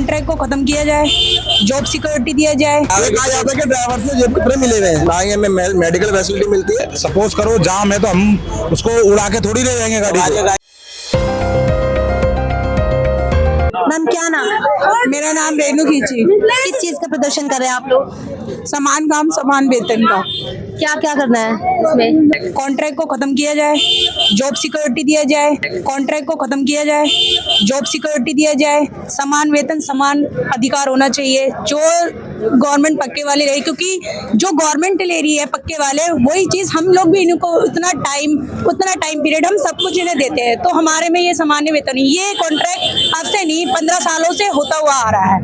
Contract को खत्म किया जाए, जॉब सिक्योरिटी दिया जाए। आगे कहा जाता है कि ड्राइवर से जेब कपड़े मिले हुए हैं, ना ही हमें मेडिकल फैसिलिटी मिलती है। सपोज करो जाम है तो हम उसको उड़ा के थोड़ी ले जाएंगे गाड़ी को। मैम क्या नाम है? मेरा नाम रेनू खींची। किस चीज का प्रदर्शन कर रहे हैं आप लोग? समान काम समान वेतन का। क्या क्या करना है इसमें? कॉन्ट्रैक्ट को खत्म किया जाए, जॉब सिक्योरिटी दिया जाए। कॉन्ट्रैक्ट को खत्म किया जाए, जॉब सिक्योरिटी दिया जाए। समान वेतन समान अधिकार होना चाहिए। जो गवर्नमेंट पक्के वाले रहे, क्योंकि जो गवर्नमेंट ले रही है पक्के वाले, वही चीज हम लोग भी इनको उतना टाइम पीरियड हम सब कुछ इन्हें देते हैं, तो हमारे में ये सामान्य वेतन नहीं। ये कॉन्ट्रैक्ट अब से नहीं 15 सालों से होता हुआ आ रहा है।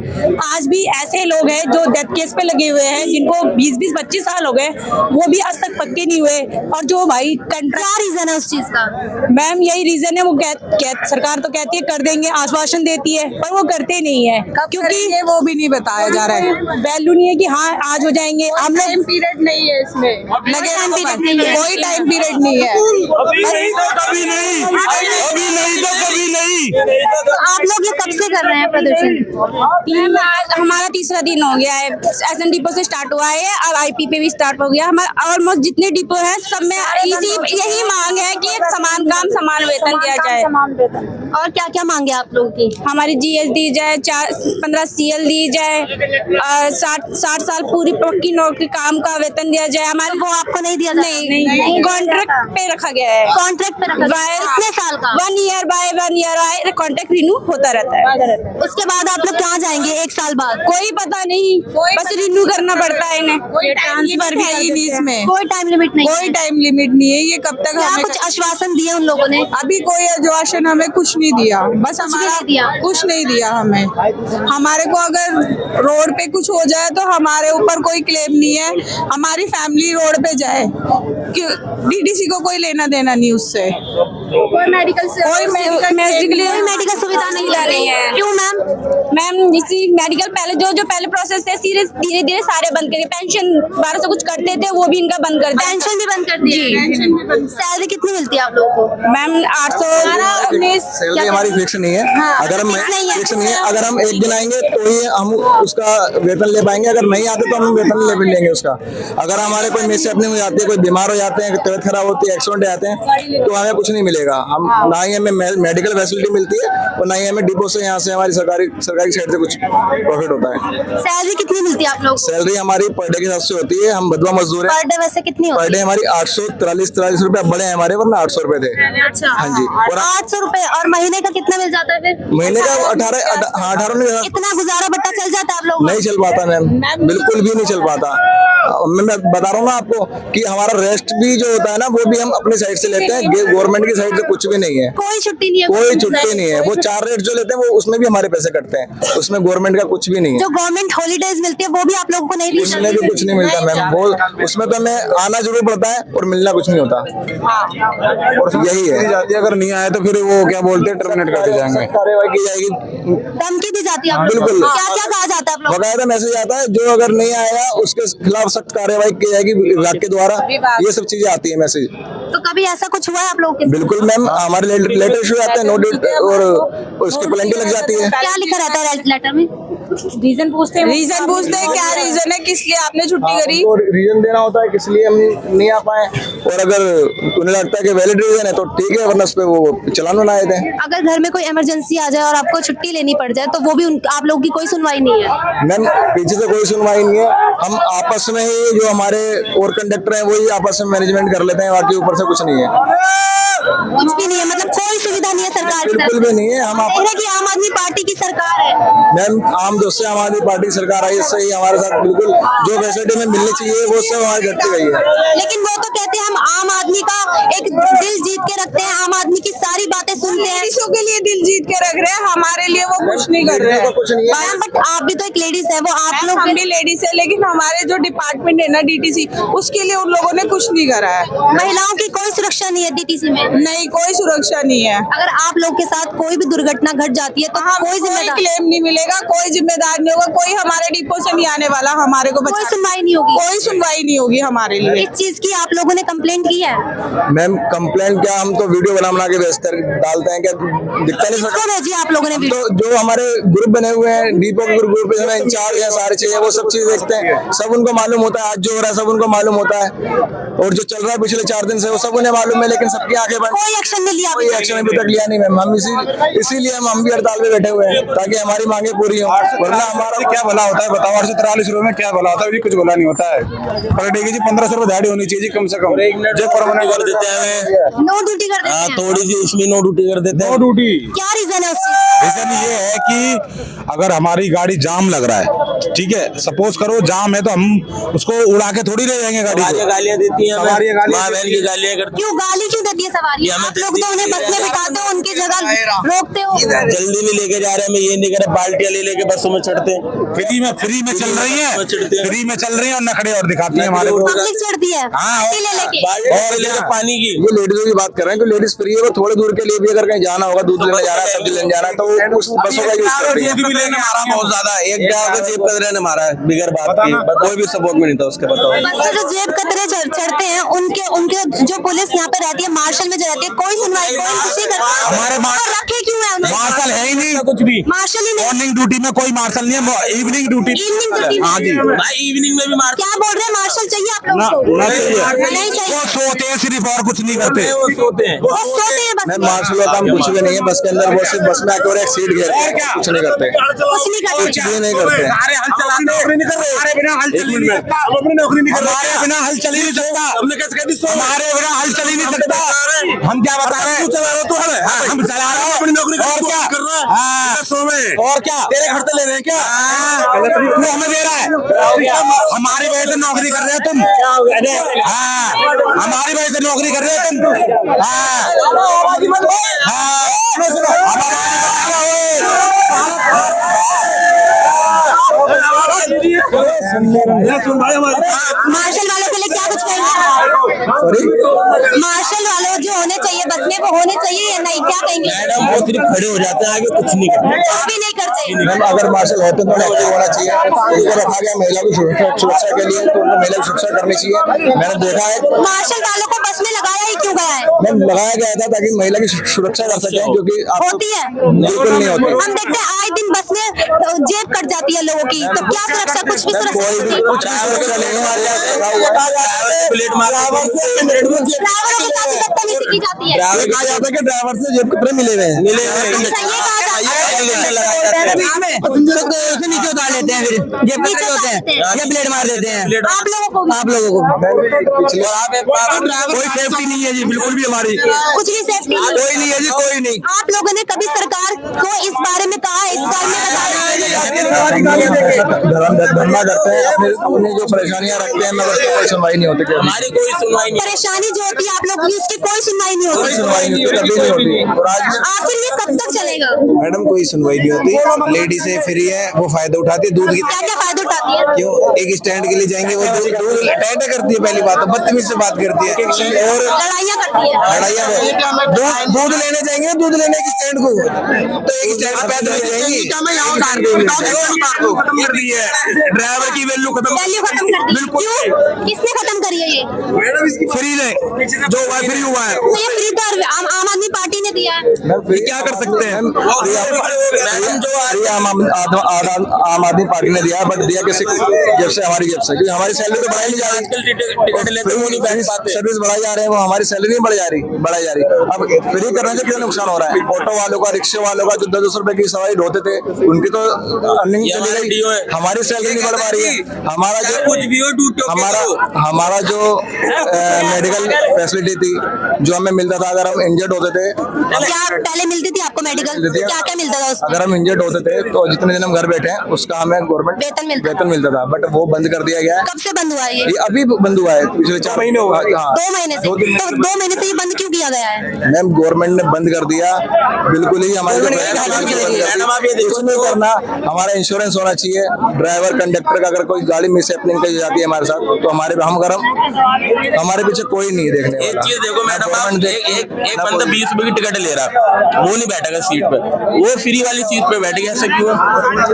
आज भी ऐसे लोग हैं जो डेथ केस पे लगे हुए हैं, जिनको 20-25 साल हो गए, वो भी आज तक पक्के नहीं हुए। और जो भाई क्या रीजन है उस चीज का? मैम यही रीजन है, वो सरकार तो कहती है कर देंगे, आश्वासन देती है, पर वो करते नहीं है, क्योंकि वो भी नहीं बताया जा रहा है। वैल्यू नहीं है कि हाँ आज हो जाएंगे। हम टाइम पीरियड नहीं है इसमें, कोई टाइम पीरियड नहीं है। कभी नहीं, अभी नहीं तो कभी नहीं। तो आप लोग ये कब से कर रहे हैं प्रदर्शन? हमारा तीसरा दिन हो गया है। एसएन डिपो से स्टार्ट हुआ है, अब आईपी पे भी स्टार्ट हो गया। हमारा ऑलमोस्ट जितने डिपो हैं सब में यही मांग है कि समान काम समान वेतन दिया जाए। और क्या क्या मांगे आप लोगों की? हमारी जीएस दी जाए, 15 सीएल दी जाए, 60 साल पूरी पक्की नौकरी काम का वेतन दिया जाए। हमारे वो आपको नहीं दिया? नहीं, कॉन्ट्रैक्ट पे रखा गया है। कॉन्ट्रैक्ट पे रखा है? कितने साल का? 1 year by 1 year contract renew होता रहता है। उसके बाद आप लोग कहाँ जाएंगे 1 साल बाद? कोई पता नहीं, बस रिन्यू करना पड़ता है इन्हें। ट्रांसफर भी है नहीं इसमें, कोई टाइम लिमिट नहीं? कोई टाइम लिमिट नहीं है। ये कब तक क्या हमें कुछ आश्वासन दिए उन लोगों ने? अभी कोई आश्वासन हमें कुछ नहीं दिया, बस हमारा कुछ नहीं दिया हमें। हमारे को अगर रोड पे कुछ हो जाए तो हमारे ऊपर कोई क्लेम नहीं है। हमारी फैमिली रोड पे जाए, डीडीसी को कोई लेना देना नहीं उससे। कोई मेडिकल सुविधा नहीं है। क्यों मैम? इसी मेडिकल पहले प्रोसेस थे, धीरे धीरे सारे बंद करके पेंशन 1200 कुछ करते थे, वो भी इनका बंद कर दिया। पेंशन भी बंद कर दी? सैलरी कितनी मिलती है आप लोगों को? मैम 800। सैलरी हमारी फिक्स नहीं है। अगर हम फिक्स नहीं है, अगर हम एक दिन आएंगे तो ही हम उसका वेतन ले पाएंगे। अगर नहीं आते तो हम वेतन ले भी लेंगे उसका। अगर हमारे कोई मिसहैपनिंग हो जाती है, कोई बीमार हो जाते हैं, तबीयत खराब होती है, एक्सीडेंट जाते हैं, तो हमें कुछ नहीं मिलेगा। हम ना ही हमें मेडिकल फैसिलिटी मिलती है और ना ही हमें डिपो से यहाँ से हमारी सरकारी साइड से कुछ प्रॉफिट होता है। सैलरी कितनी मिलती है आप लोग? सैलरी हमारी पर डे के हिसाब से होती है। हम बदवा मजदूर है। पर डे वैसे कितनी होती है? पर डे हमारी 843 रुपए बड़े हैं हमारे, वरना 800 रुपए थे। अच्छा, हाँ जी। और 800 रुपए। और महीने का कितना मिल जाता है फिर? महीने का 18 नहीं, इतना गुजारा बट्टा चल जाता है आप लोग? नहीं चल पाता मैम, बिल्कुल भी नहीं चल पाता। मैं बता रहा हूँ ना आपको कि हमारा रेस्ट भी जो होता है ना, वो भी हम अपनी साइड से लेते हैं। गवर्नमेंट की साइड से कुछ भी नहीं है। कोई छुट्टी नहीं है? कोई छुट्टी नहीं है। वो 4 रेट जो लेते हैं वो उसमें भी हमारे पैसे कटते हैं, उसमें गवर्नमेंट का कुछ भी नहीं है। जो गवर्नमेंट हॉलीडेज मिलती है वो भी आप लोगों को नहीं? उसमें भी कुछ नहीं मिलता मैम। वो उसमें तो हमें आना जरूर पड़ता है और मिलना कुछ नहीं होता। और यही है, अगर नहीं आए तो फिर वो क्या बोलते हैं, टर्मिनेट कर दिए जाएंगे, कार्रवाई की जाएगी, धमकी दी जाती है? बिल्कुल। क्या क्या कहा जाता है आप लोग? बकायदा मैसेज आता है, जो अगर नहीं आएगा उसके खिलाफ सख्त कार्रवाई की जाएगी विभाग के द्वारा। ये सब चीजें आती है मैसेज। तो कभी ऐसा कुछ हुआ है आप लोगों के? बिल्कुल मैम, हमारे लेटर इशू आते हैं, नो डेट, और उसकी पेनल्टी लग जाती है। क्या लिखा रहता है लेटर में? रीजन पूछते हैं क्या रीजन है, किस लिए आपने छुट्टी करी। रीजन देना होता है किस लिए हम नहीं आ पाए, और अगर उन्हें लगता है कि वैलिड रीजन है तो ठीक है, वरना उस पे वो चलान बनाए थे। अगर घर में कोई इमरजेंसी आ जाए और आपको छुट्टी लेनी पड़ जाए तो वो भी आप लोगों की कोई सुनवाई नहीं है? मैम पीछे से कोई सुनवाई नहीं है। हम आपस में ही, जो हमारे और कंडक्टर हैं वही आपस में मैनेजमेंट कर लेते हैं, बाकी ऊपर से कुछ नहीं है। कुछ भी नहीं है, मतलब कोई सुविधा नहीं है सरकार की? बिल्कुल भी नहीं है। हम कि आम आदमी पार्टी की सरकार है मैम, आम दोस्त से आम आदमी पार्टी सरकार आई, इससे ही हमारे साथ बिल्कुल जो फैसिलिटी में मिलनी चाहिए वो सब हमारे घटती गई है। लेकिन वो तो कहते हैं हम आम आदमी का एक दिल जीत के रखते हैं, आम आदमी की सारी बातें सुनते हैं। लेडीजों के लिए दिल जीत के रख रहे हैं, हमारे लिए वो कुछ नहीं कर रहे हैं। कुछ नहीं है। बट आप भी तो एक लेडीज है, वो आप लोग हम भी लेडीज है, लेकिन हमारे जो डिपार्टमेंट है ना डीटीसी, उसके लिए उन लोगों ने कुछ नहीं करा है। महिलाओं की कोई सुरक्षा नहीं है डीटीसी में? नहीं, कोई सुरक्षा नहीं है। अगर आप लोग के साथ कोई भी दुर्घटना घट जाती है तो कोई जिम्मेदार? क्लेम नहीं मिले मिलेगा, कोई जिम्मेदार नहीं होगा, कोई हमारे डिपो से नहीं आने वाला हमारे को कोई सुनवाई नहीं होगी। कोई सुनवाई नहीं होगी हमारे लिए। इस चीज की आप लोगों ने कंप्लेंट की है? मैम कंप्लेंट क्या, हम तो वीडियो बना के भेजते डालते हैं, क्या दिखता नहीं किसको भेजी आप लोगों ने तो वीडियो? जो हमारे ग्रुप बने हुए हैं, डिपो ग्रुप में इंचार्ज है, सारे चाहिए वो सब चीज देखते हैं, सब उनको मालूम होता है, आज जो हो रहा है सब उनको मालूम होता है, और जो चल रहा है पिछले 4 दिन से वो सब उन्हें मालूम है, लेकिन सबकी आंखें बंद। कोई एक्शन नहीं लिया? कोई एक्शन अभी तक लिया नहीं मैम। हम इसीलिए हम भी हड़ताल पे बैठे हुए हैं ताकि हमारी मांगे पूरी हो, वरना हमारा क्या भला होता है बताओ? 843 रुपए में क्या भला होता है? अभी कुछ भला नहीं होता है। पर डे की जी 1500 रुपए दिहाड़ी होनी चाहिए जी कम से कम। जो परमानेंट कर देते हैं, नो ड्यूटी कर देते हैं? थोड़ी सी उसमें नो ड्यूटी कर देते हैं। नो ड्यूटी क्या रीजन है उस चीज का? रीजन ये है कि अगर हमारी गाड़ी जाम लग रहा है, ठीक है, सपोज करो जाम है, तो हम उसको उड़ा के थोड़ी ले जाएंगे गाड़ी को। गालियां देती हैं, सवारी माँ बहन की गालियां करती क्यों गाली क्यों देती है सवारी? आप लोग तो उन्हें बस में बिठाते हो, उनकी जगह रोकते हो। हैं, जल्दी नहीं लेके जा रहे हैं, मैं ये नहीं कर रहा, बाल्टियां ले लेके बसों में चढ़ते हैं। फ्री में चल रही है, फ्री में चल रही है, और नखड़े और दिखाती है हमारे को। पब्लिक चढ़ती है हाँ, बाल्टी ले लेके। बाल्टियां ले लेके पानी की। ये लेडीजों की बात कर रहे हैं कि लेडीज फ्री है, वो थोड़े दूर के लिए भी अगर कहीं जाना होगा, दूध लेने जा रहा है, सब्जी लेने जा रहा है, तो वो उस बसों का यूज करते हैं। भी लेने मारा बहुत ज्यादा, एक ड्राइवर जेब कतरे ने मारा है बिगर बात की, कोई भी सपोर्ट में नहीं था उसके। बताओ बस से जो जेब कतरे चढ़ते हैं उनके उनके जो पुलिस यहाँ पे रहती है, मार्शल में जो रहती है, कोई सुनवाई कोई कुछ नहीं करता। हमारे और रखे क्यों है उन्हें? मार्शल है ही नहीं, कुछ भी मार्शल ही नहीं। मॉर्निंग ड्यूटी में कोई मार्शल नहीं है, इवनिंग ड्यूटी। इवनिंग ड्यूटी हाँ जी, भाई इवनिंग में भी मारते क्या बोल रहे हैं? मार्शल चाहिए आप ना लोगों को? ना चाहिए। नहीं चाहिए। वो सोते हैं सिर्फ, और कुछ नहीं करते। हैं, वो सोते हैं। वो सोते हैं बस मैम में। मार्शल का काम कुछ भी नहीं है, बस के अंदर वो सिर्फ बस में आके और एक सीट घेरते हैं, कुछ नहीं करते, कुछ नहीं करते। कुछ भी नहीं करते। सारे हल चलाते हैं, नौकरी नहीं कर रहे, हमारे बिना हल चल ही नहीं सकता। हम अपनी नौकरी नहीं कर रहे, हमारे बिना हल चल ही नहीं सकता। हमने कैसे कह दी सो? हमारे बिना हल चल ही नहीं सकता। हम क्या बता रहे हैं? तू चला रहा तो है, हम चला रहे हैं अपनी नौकरी और क्या कर रहा है। हाँ, सो में और क्या तेरे घर से ले रहे हैं क्या? तू हमें दे रहा है, हमारी वजह से नौकरी कर रहे हो तुम। हाँ, हमारी वजह से नौकरी कर रहे हो तुम। हाँ, मार्शल वालों के लिए क्या कुछ कहेंगे? सॉरी मार्शल वालों जो होने चाहिए बस में, वो होने चाहिए या नहीं? क्या कहेंगे? मैडम वो सिर्फ खड़े हो जाते हैं, आगे कुछ नहीं करते। कुछ भी नहीं करते। मैम अगर मार्शल होते तो एक्टिव होना चाहिए, उनको रखा गया महिला की सुरक्षा के लिए, तो उनको महिला की सुरक्षा करनी चाहिए। मैंने देखा है मार्शल वालों को बस में लगाया ही क्यों गया है? मैम लगाया गया था ताकि महिला की सुरक्षा कर सकें, क्योंकि होती है? बिल्कुल नहीं होती। हम देखते हैं आए दिन बस में जेब कट जाती है लोगों की, तो क्या सुरक्षा? कुछ भी सुरक्षा कोई भी नहीं। कुछ सुरक्षा नहीं है हमारे यहाँ, देखा हुआ है। प्लेट मार ड्राइवरों के साथ भी बदतमीजी की जाती है। ये कहा जाता है कि ड्राइवर से जेब कतरे मिले हुए हैं। मिले ऐसा ये कहा जाता है। नीचे उतार लेते हैं, फिर जेब नीचे होते हैं, उतारते हैं। ये ब्लेड मार देते हैं आप लोगों को भी? आप लोगों को। पिछले कोई सेफ्टी नहीं है जी, बिल्कुल भी हमारी कुछ भी सेफ्टी नहीं। कोई नहीं है जी, कोई नहीं। आप लोगों ने कभी सरकार को इस बारे में कहा है? इस बारे में बताया? धरना करते हैं, अपनी जो परेशानियां रखते हैं, मगर उसकी कोई सुनवाई नहीं होती। हमारी कोई सुनवाई नहीं। परेशानी जो होती है आप लोगों की, उसकी कोई सुनवाई नहीं होती। सुनवाई नहीं होती, कभी नहीं होती। और आज आखिर ये कब तक चलेगा? मैडम कोई सुनवाई नहीं होती, लेडीज है फ्री है, वो फायदा उठाती है दूध की। क्या क्या फायदा उठाती है? क्यों एक स्टैंड के लिए जाएंगे, वो दूध टेंट करती है, पहली बात तो बदतमीज से बात करती है, और लड़ाइयाँ करती है। लड़ाइयाँ दूध लेने जाएंगे, दूध लेने एक स्टैंड को, तो एक स्टैंड पे पैदल ले जाएंगी। ड्राइवर की वैल्यू खत्म, वैल्यू खत्म कर दी। क्यों? किसने खत्म करी है ये? फ्री ने जो हुआ फ्री हुआ है, तो ये फ्री तो आम आदमी पार्टी ने दिया है। क्या कर सकते हैं? आम आदमी पार्टी ने दिया, बट दिया किसी जेब से, हमारी जेब से, क्योंकि हमारी सैलरी तो बढ़ाई नहीं जा रही। टिकट लेते वो नहीं बैठ पाते। सर्विस बढ़ाई जा रहे हैं, वो हमारी सैलरी नहीं बढ़ जा रही, बढ़ाई जा रही। अब फ्री करने से क्या नुकसान हो रहा है? ऑटो वालों का, रिक्शे वालों का जो 10 रुपए की सवारी ढोते थे, उनकी तो अर्निंग चली गई, हमारी सैलरी नहीं बढ़ पा रही है। हमारा जो कुछ भी हो ड्यूटी हमारा जो मेडिकल फैसिलिटी थी, जो हमें मिलता था, अगर हम इंजर्ड होते थे, क्या पहले मिलती थी आपको मेडिकल? क्या क्या मिलता था उसमें? अगर हम इंजर्ड होते थे तो जितने दिन हम घर बैठे हैं उसका हमें गवर्नमेंट वेतन मिलता था, बट वो बंद कर दिया गया है। कब से बंद हुआ है ये? ये अभी बंद हुआ है, पिछले 4 महीने हुआ। 2 महीने से। तो 2 महीने से ये बंद क्यों किया गया है? मैम गवर्नमेंट ने बंद कर दिया, बिल्कुल ही हमारे कुछ नहीं करना, हमारा इंश्योरेंस बैलेंस होना चाहिए। ड्राइवर कंडक्टर का अगर कोई गाड़ी मिस हैपनिंग कर जाती है हमारे साथ तो हमारे पीछे कोई नहीं देखने एक वाला। चीज देखो मैडम, आप गवर्नमेंट एक बंदा 20 रुपए की टिकट ले रहा, वो नहीं बैठेगा सीट पे, वो फ्री वाली सीट पे बैठ गया। ऐसा क्यों?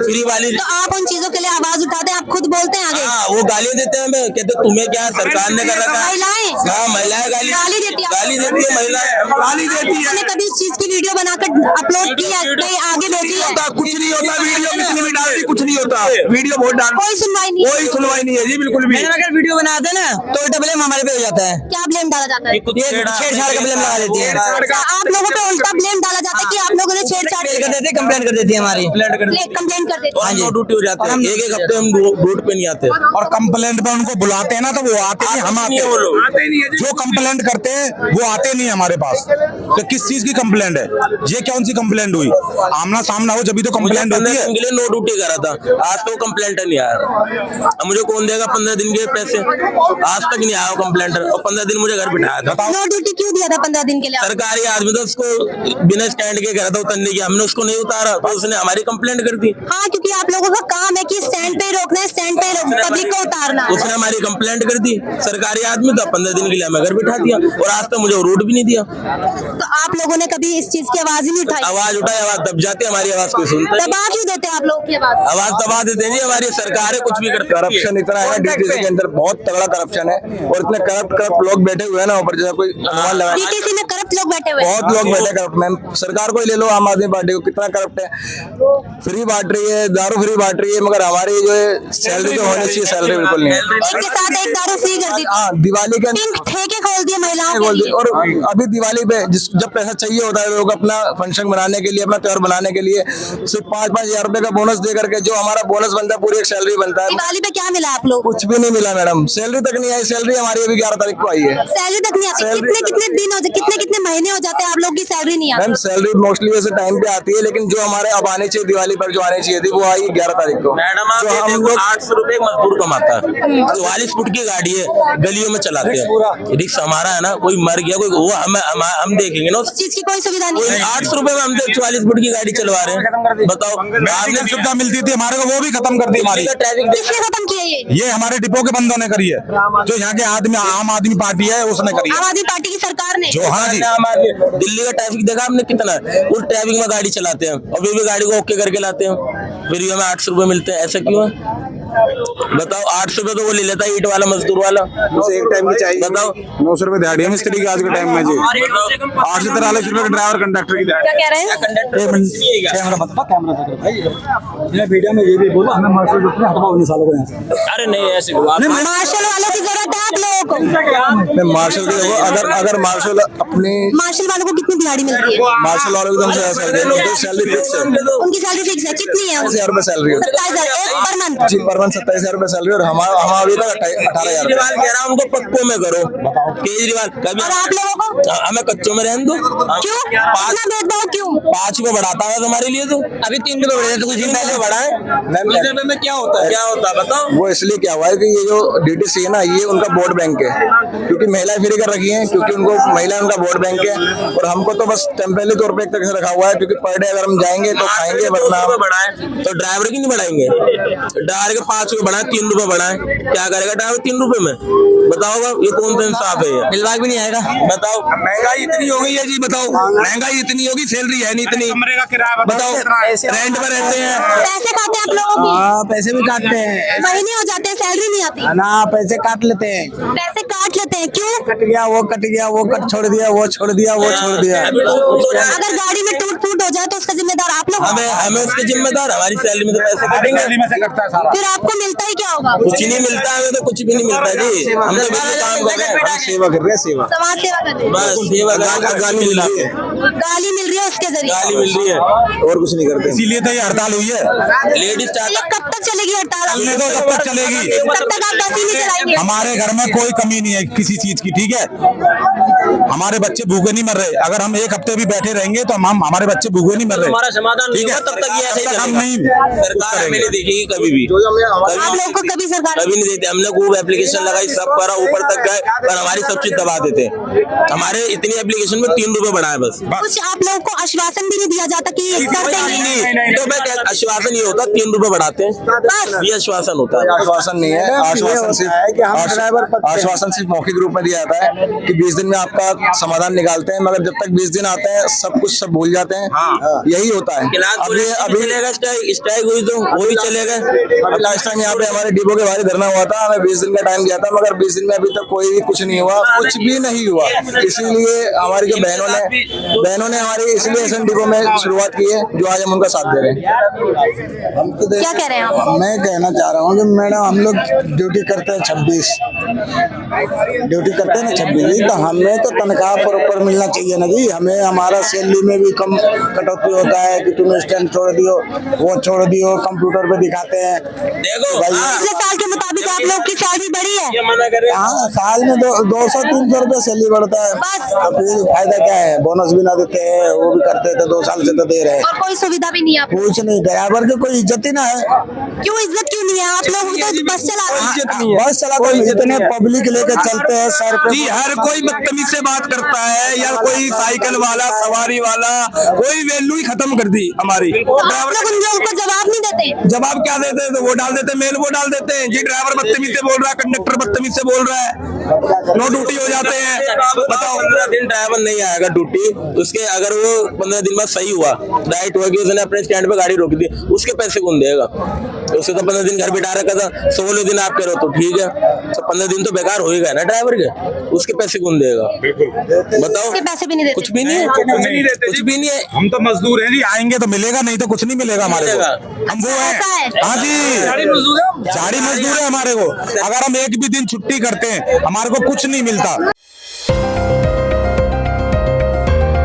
फ्री वाली तो आप उन चीजों के लिए आवाज उठाते हैं, आप खुद बोलते हैं आगे। हाँ, वो गालियां देते हैं हमें, कहते तुम्हें क्या सरकार ने कर रखा है। महिलाएं हाँ, महिलाएं गाली देती है, गाली देती है, महिलाएं गाली देती है। आपने कभी इस चीज की वीडियो बनाकर अपलोड की है, कहीं आगे भेजी है? कुछ नहीं होता, वीडियो कितनी भी डालती कुछ नहीं होता, वीडियो बहुत डाल, कोई सुनवाई नहीं, कोई सुनवाई नहीं है जी बिल्कुल भी। अगर वीडियो बनाते हैं ना तो उल्टा ब्लेम हमारे पे हो जाता है। क्या ब्लेम डाला जाता है? ये छेड़छाड़ का ब्लेम लगा देती है। आप लोगों पे उल्टा ब्लेम डाला जाता है कि आप लोगों ने छेड़छाड़ कर देते, कंप्लेन कर देती है हमारी। कंप्लेंट कर देते हैं। नो ड्यूटी हो जाते हैं, एक हफ्ते हम ड्यूटी पे नहीं आते। और कंप्लेंट पे उनको बुलाते हैं ना तो वो आते नहीं, हम आते वो लोग हैं। जो कंप्लेंट करते हैं वो आते नहीं हमारे पास। तो किस चीज की कंप्लेंट है? ये कौन सी कंप्लेंट हुई? आमना सामना हो जब भी तो कंप्लेंट होती है। के लिए नो ड्यूटी करा था, आज तो कंप्लेंट नहीं आया। अब मुझे कौन देगा 15 दिन के पैसे? आज तक नहीं आया कंप्लेंटर, और 15 दिन मुझे घर बिठाया था। नो ड्यूटी क्यों दिया था 15 दिन के लिए? सरकारी आदमी तो उसको बिना स्टैंड के करा था उतरने की, हमने उसको नहीं उतारा तो उसने हमारी कंप्लेंट कर दी। हाँ, क्योंकि आप लोगों का काम है कि स्टैंड पे ही रोकना है, स्टैंड पे ही पब्लिक को उतारना। उसने हमारी कंप्लेंट कर दी, सरकारी आदमी था, 15 दिन के लिए हमें घर बिठा दिया, और आज तक मुझे रूट भी नहीं दिया। तो आप लोगों ने कभी इस चीज की आवाज ही नहीं उठाई? आवाज उठाए, आवाज दब जाती है, हमारी आवाज कोई सुनता नहीं। दबा क्यों देते हैं आप लोगों की आवाज? आवाज दबा देते हैं जी, हमारी सरकार है, कुछ भी करती है। करप्शन इतना है डीटीसी के अंदर, बहुत तगड़ा करप्शन है, और इतने करप्ट लोग बैठे हुए हैं ना ऊपर, जैसा कोई अनुमान लगा। डीटीसी में करप्ट लोग बैठे हुए हैं। बहुत लोग बैठे करप्ट। मैम सरकार को ही ले लो, आम आदमी पार्टी को, कितना करप्ट है। फ्री बांट रही है, दारू फ्री बांट रही है, मगर हमारी जो है सैलरी जो होनी चाहिए, सैलरी बिल्कुल नहीं है। एक के साथ एक दारू फ्री कर दी, हाँ, दिवाली के पिंक ठेके खोल दिए महिलाओं के बोल दी। लिए। और अभी दिवाली पे जब पैसा चाहिए होता है लोग अपना फंक्शन बनाने के लिए, अपना त्योहार बनाने के लिए, सिर्फ 5-5 हजार रुपए का बोनस दे करके जो हमारा बोनस बनता है, पूरी एक सैलरी बनता है, दिवाली पे क्या मिला आप लोग? कुछ भी नहीं मिला मैडम। सैलरी तक नहीं आई। सैलरी हमारी अभी 11 तारीख को आई है। सैलरी तक नहीं आती? सैलरी कितने दिन हो जाते, कितने महीने हो जाते हैं आप लोग की सैलरी नहीं आती? मैम सैलरी मोस्टली वैसे टाइम पे आती है, लेकिन जो हमारे अब आनी चाहिए दिवाली पर, जो आनी चाहिए थी, वो आई 11 तारीख को। मैडम आप जो ये हम देखो, लोग 800 रुपए मजदूर कमाता है, 44 फुट की गाड़ी है, गलियों में चलाते हैं। रिक्शा हमारा है ना, कोई मर गया कोई, वो हम देखेंगे ना, उस चीज की कोई सुविधा नहीं है। 800 रुपए में हम 44 फुट की गाड़ी चलवा रहे हैं, बताओ। आपने सुविधा मिलती थी हमारे को, वो भी खत्म कर दी हमारी। ट्रैफिक किसने खत्म किया ये? ये हमारे डिपो के बंदों ने करी है, जो यहाँ के आदमी आम आदमी पार्टी है उसने करी है। आम आदमी पार्टी की सरकार ने? जो हाँ जी, दिल्ली का ट्रैफिक देखा आपने कितना है? उस ट्रैफिक में गाड़ी चलाते हैं और फिर भी गाड़ी को ओके करके लाते हैं, फिर भी हमें 800 रुपए मिलते हैं। ऐसा क्यों है बताओ? 800 रुपए तो वो ले लेता है ईट वाला, मजदूर वाला। एक टाइम की चाहिए, बताओ 900 रुपए दिहाड़ी है मिस्त्री की आज के टाइम में जी। 8 से 43 रुपए ड्राइवर कंडक्टर की दिहाड़ी। क्या कह रहे हैं? मीडिया में ये भी बोलो, हमें मार्शल जो हटवाओ उन्हीं सालों को यहाँ से। अरे नहीं ऐसे मार्शल वालों की जरूरत है आप लोगों को। मार्शल की अगर मार्शल अपनी मार्शल वालों को कितनी दिहाड़ी मिलती है? मार्शल वालों की सैलरी फिक्स है, उनकी सैलरी फिक्स है? कितनी है? 27,000 रुपए सैलरी है 27,000 पर मंथ? जी, पर मंथ 27,000 रुपए सैलरी, और हम अभी तक 18,000 रुपए। केजरीवाल कह रहा है उनको पक्कों में करो, केजरीवाल कभी। और आप लोगों को हमें कच्चों में रहने दो। क्यों इतना भेदभाव क्यों? 5 रुपए बढ़ाता है तुम्हारे लिए, तो अभी 3 रुपए बढ़े तो कुछ दिन पहले बढ़ा है। 3 रुपए में क्या होता है? क्या होता है बताओ? वो इसलिए क्या हुआ है कि ये जो डीटीसी है ना, ये उनका वोट बैंक है, क्योंकि महिलाएं फ्री कर रखी हैं, क्योंकि उनको महिला उनका वोट बैंक है, और हमको तो बस टेम्परेरी तौर पे एक तरह से रखा हुआ है, क्योंकि पर डे अगर हम जाएंगे तो खाएंगे, वरना बढ़ाए तो ड्राइवर की नहीं बढ़ाएंगे। ड्राइवर के 5 रुपए बढ़ाए, 3 रुपए बढ़ाए, क्या करेगा ड्राइवर 3 रुपए में? बताओ ये कौन सा इंसाफ है? ये दिलवाग भी नहीं आएगा। बताओ महंगाई इतनी हो गई है जी, बताओ महंगाई इतनी होगी, सैलरी है नहीं इतनी, बताओ रेंट पर रहते हैं, पैसे खाते हैं आप लोगों की? पैसे भी काटते हैं महीने हो जाते हैं, सैलरी नहीं आती। ना, पैसे काट लेते हैं। पैसे काट लेते हैं, क्यों? कट गया वो कट गया, वो कट छोड़ दिया, वो छोड़ दिया, वो छोड़ दिया। अगर गाड़ी में टूट फूट हो जाए तो उसका जिम्मेदार आप लोग हो? हमें उसके जिम्मेदार, हमारी सैलरी में तो पैसे कटेंगे, फिर आपको मिलता ही क्या होगा? कुछ नहीं मिलता है, हमें तो कुछ भी नहीं मिलता जी। हम तो बिल्कुल काम कर रहे हैं, हम सेवा कर रहे हैं, सेवा समाज सेवा कर रहे हैं। बस सेवा गाली मिल रही है, गाली मिल रही है उसके जरिए? गाली मिल रही है, और कुछ नहीं करते। इसीलिए तो ये हड़ताल हुई है। लेडीज ये कब तक चलेगी हड़ताल? चलने दो, कब तक चलेगी? तब तक आप बस ही नहीं चलाएंगे? हमारे घर में कोई कमी नहीं है किसी चीज की, ठीक है। हमारे बच्चे भूखे नहीं मर रहे। अगर हम एक हफ्ते भी बैठे रहेंगे तो हम हमारे बच्चे भूखे नहीं मर रहे। हमारा समाधान नहीं होगा तब तक ये ऐसे ही हम चलेगा। नहीं सरकार हमें नहीं देखेगी कभी भी, आप लोगों को कभी सरकार कभी नहीं देते। हमने खूब एप्लीकेशन लगाई, सब करा, ऊपर तक गए, पर हमारी सब चीज दबा देते। हमारे इतनी एप्लीकेशन में 3 रुपए बढ़ाए बस। कुछ आप लोगों को आश्वासन भी नहीं दिया जाता कि ये कर देंगे? तो मैं आश्वासन ये होता 3 रुपए बढ़ाते हैं, ये आश्वासन होता है। आश्वासन नहीं है, आश्वासन सिर्फ मौखिक रूप में दिया जाता है कि 20 दिन में आपका समाधान निकालते हैं, मगर जब तक 20 दिन आते हैं सब कुछ सब भूल जाते हैं। यही होता है। अभी चलेगा स्ट्राइक हुई तो वो भी चलेगा। अभी लास्ट टाइम यहाँ पे हमारे डिपो के बाहर धरना हुआ था, हमें 20 दिन का टाइम दिया था, मगर 20 दिन में अभी तक कोई भी कुछ नहीं हुआ, कुछ भी नहीं हुआ। इसीलिए हमारी जो बहनों ने हमारी इसलिए एसएन डिपो में शुरुआत की है, जो आज हम उनका साथ दे रहे हैं। हम तो क्या कह रहे हैं आप? मैं कहना चाह रहा हूँ कि मैडम हम लोग ड्यूटी करते हैं 26 ड्यूटी करते हैं ना 26, तो हमें तो तनख्वाह प्रॉपर मिलना चाहिए ना जी। हमें हमारा सैलरी में भी कम कटौती होता है कि तुम स्टैंड छोड़ दियो, वो छोड़ दियो, कंप्यूटर पे दिखाते हैं। देखो पिछले साल के मुताबिक आप लोग की सैलरी बढ़ी है? ये मना करे। हाँ, साल में 200-300 रुपये सैलरी बढ़ता है, तो फिर फायदा क्या है? बोनस भी ना देते हैं, वो भी करते थे 2 साल से तो दे रहे हैं, और कोई सुविधा भी नहीं है आपको? कुछ नहीं। ड्राइवर की कोई इज्जत ही ना है। क्यों इज्जत क्यों नहीं है? आप लोग तो बस चलाते हैं। बस चलाते हैं, इतने पब्लिक लेके चलते हैं सर पे। जी हर कोई बदतमीज से बात करता है, या कोई साइकिल वाला, सवारी वाला, कोई वैल्यू ही खत्म कर दी हमारी। आप लोग उन लोगों को जवाब नहीं देते? जवाब क्या देते हैं? तो वो डाल देते, मेल वो डाल देते हैं जी। ड्राइवर बदतमीज से बोल रहा है, कंडक्टर बदतमीज से बोल रहा है, नो ड्यूटी हो जाते हैं। बताओ 15 दिन ड्राइवर नहीं आएगा ड्यूटी, उसके अगर वो 15 दिन बाद सही हुआ, राइट हुआ कि उसने अपने स्टैंड पे गाड़ी रोक दी, उसके पैसे कौन देगा? उसे तो 15 दिन घर बिठा रखा था, 16 दिन आप करो तो ठीक है, तो 15 दिन तो बेकार होएगा ना ड्राइवर के, उसके पैसे कौन देगा? बताओ। उसके पैसे भी नहीं देते? कुछ भी नहीं है, कुछ भी नहीं है। हम तो मजदूर हैं जी, आएंगे तो मिलेगा, नहीं तो कुछ नहीं मिलेगा हमारे को। हम वो ऐसा है? हैं। हाँ जी, झाड़ी मजदूर है हमारे को। अगर हम एक भी दिन छुट्टी करते हैं हमारे को कुछ नहीं मिलता।